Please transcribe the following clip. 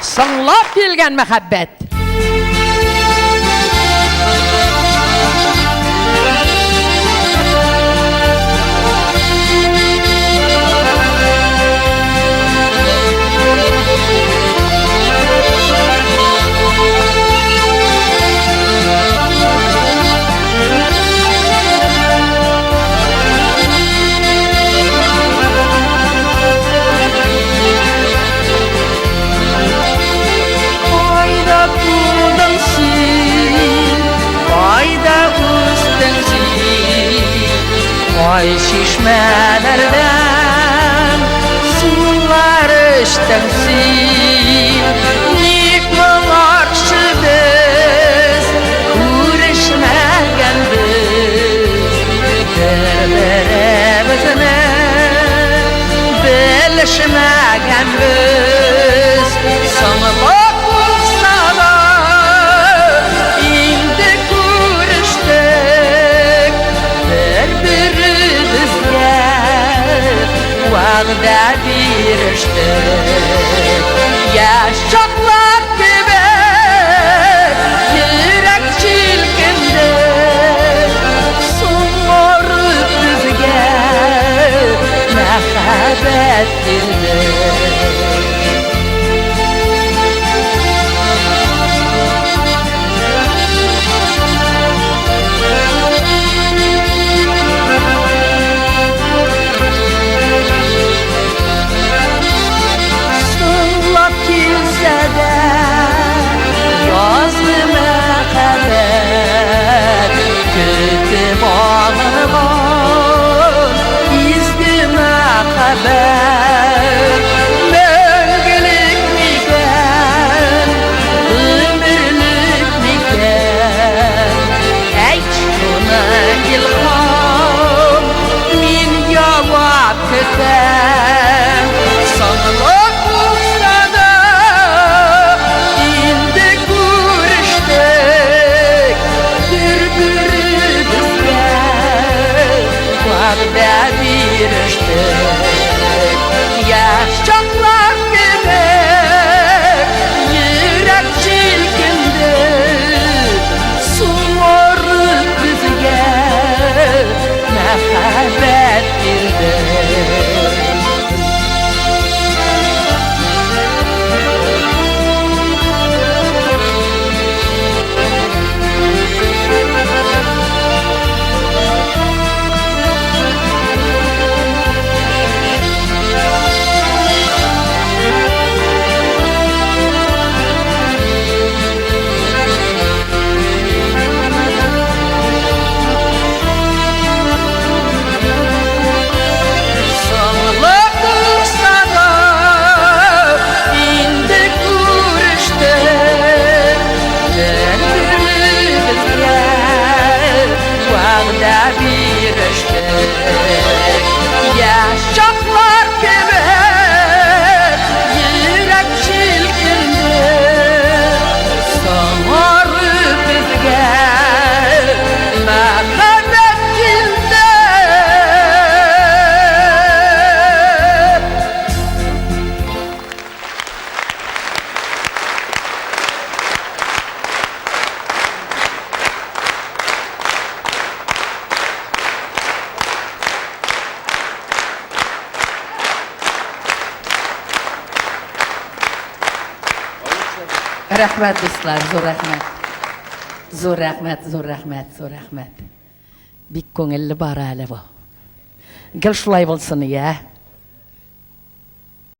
Sınlap gelgen mehabbet. Ay şişmelerden sular içten sil Nikmal arşı biz Kuruşmagan biz Birbirimizni bilishmagan biz Sanılar bulsalar Endi ko'rishdik Bir-birimizga Va'da berishdik Yaşaklar gibi Yurak chilkindi So'ng'orib bizga Muhabbat keldi Yaşaklar gibi Yurak çilkindi So'ng'orib bizga Muhabbat keldi Yaşaklar gibi Yurak çilkindi So'ng'orib bizga Muhabbat keldi Rahmat do'stlar, zo'r rahmat. Zo'r rahmat, zo'r rahmat, zo'r rahmat. Bik ko'ngilli bor hali bu. Gil shulay bo'lsin ya.